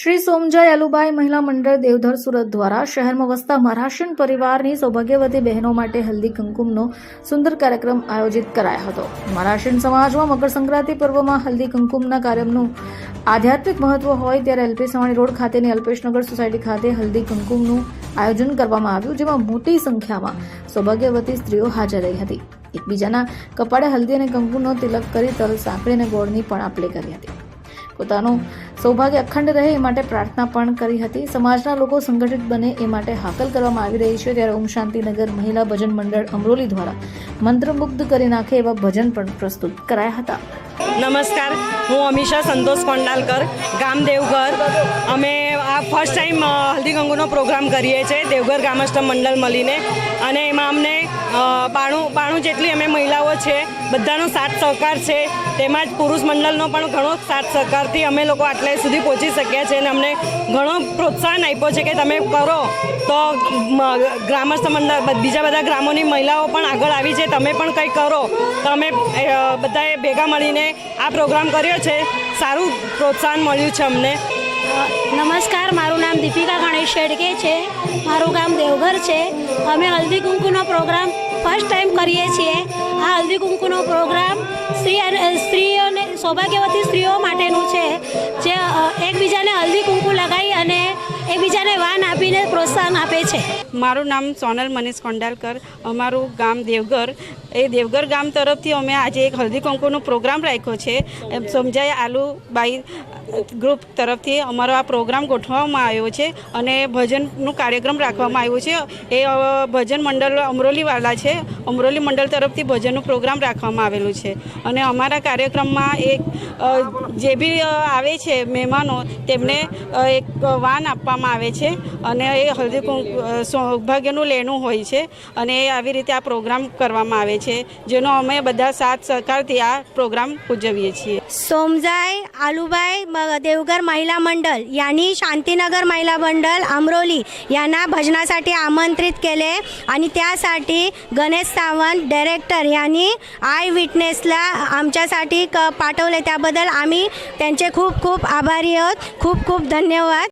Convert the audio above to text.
श्री सोमजाई आलूबाई महिला मंडळ देवधर સુરત દ્વારા શહેરમાં વસતા મહારાષ્ટ્રીયન પરિવારની સૌભાગ્યવતી બહેનો માટે હલ્દી કુમકુમનો સુંદર કાર્યક્રમ આયોજિત કરાયો હતો। મહારાષ્ટ્રીયન સમાજમાં મકર સંક્રાંતિ પર્વમાં હલ્દી કુમકુમના કાર્યક્રમનું આધ્યાત્મિક મહત્વ હોય ત્યારે એલપી સવાણી રોડ ખાતેની અલ્પેશનગર સોસાયટી ખાતે હલ્દી કુમકુમનું આયોજન કરવામાં આવ્યું, જેમાં મોટી સંખ્યામાં સૌભાગ્યવતી સ્ત્રીઓ હાજર રહી હતી। એકબીજાના કપાળે હલ્દી અને કંકુનો તિલક કરી તલ, સાંકળી અને ગોળની પણ આપ લે કરી હતી। પોતાનું સૌભાગ્ય અખંડ રહે એ માટે પ્રાર્થના પણ કરી હતી। સમાજના લોકો સંગઠિત બને એ માટે હાકલ કરવામાં આવી રહી છે, ત્યારે ઓમ શાંતિનગર મહિલા ભજન મંડળ અમરોલી દ્વારા મંત્રમુગ્ધ કરી નાખે એવા ભજન પણ પ્રસ્તુત કરાયા હતા। નમસ્કાર, હું અમીષા સંતોષ કોંડાલકર, ગામ દેવઘર। અમે આ ફર્સ્ટ ટાઈમ હલ્દી કંકુનો પ્રોગ્રામ કરીએ છીએ દેવઘર ગ્રામસ્થ મંડળ મળીને, અને એમાં અમને 92 જેટલી અમે મહિલાઓ છે, બધાનો સાથ સહકાર છે, તેમજ પુરુષ મંડળનો પણ ઘણો સાથ સહકારથી અમે લોકો આટલે સુધી પહોંચી શક્યા છે, અને અમને ઘણો પ્રોત્સાહન આપ્યો છે કે તમે કરો તો ગ્રામસ્થ મંડળ બીજા બધા ગ્રામોની મહિલાઓ પણ આગળ આવી છે, તમે પણ કંઈ કરો તો અમે બધાએ ભેગા મળીને આ પ્રોગ્રામ કર્યો છે। સારું પ્રોત્સાહન મળ્યું છે અમને। નમસ્કાર, મારું નામ દીપિકા ગણેશ શેડકે છે, મારું ગામ દેવઘર છે। અમે હલ્દી કુંકુનો પ્રોગ્રામ ફર્સ્ટ ટાઈમ કરીએ છીએ। આ હલ્દી કુંકુનો પ્રોગ્રામ સ્ત્રીઓને સૌભાગ્યવતી સ્ત્રીઓ માટેનું છે, જે એકબીજાને હલ્દી કુંકુ લગાવી અને એકબીજાને વાન આપીને પ્રોત્સાહન આપે છે। મારું નામ સોનલ મનીષ કોંડાલકર, અમારું ગામ દેવઘર। એ દેવઘર ગામ તરફથી અમે આજે એક હલ્દી કંકુનો પ્રોગ્રામ રાખ્યો છે। સમજાઈ આલુબાઈ ગ્રુપ તરફથી અમારો આ પ્રોગ્રામ ગોઠવવામાં આવ્યો છે, અને ભજનનું કાર્યક્રમ રાખવામાં આવ્યો છે। એ ભજન મંડળ અમરોલીવાળા છે, અમરોલી મંડળ તરફથી ભજનનું પ્રોગ્રામ રાખવામાં આવેલું છે, અને અમારા કાર્યક્રમમાં એક જે બી આવે છે મહેમાનો તેમને એક વાન આપવામાં આવે છે, અને એ હલ્દી સૌભાગ્યનું લેણું હોય છે, અને આવી રીતે આ પ્રોગ્રામ કરવામાં આવે છે, જેનો અમે બધા સાથ સહકારથી આ प्रोग्राम उजवीए છીએ। सोमजाई आलूबाई देवघर महिला मंडळ यांनी शांतीनगर महिला मंडळ अमरोली यांना भजनासाठी आमंत्रित केले, आणि त्यासाठी गणेश सावंत डायरेक्टर यांनी आय विटनेसला आमच्यासाठी पाठवले, त्याबद्दल आम्ही त्यांचे खूप खूप आभारी आहोत। खूप खूप धन्यवाद।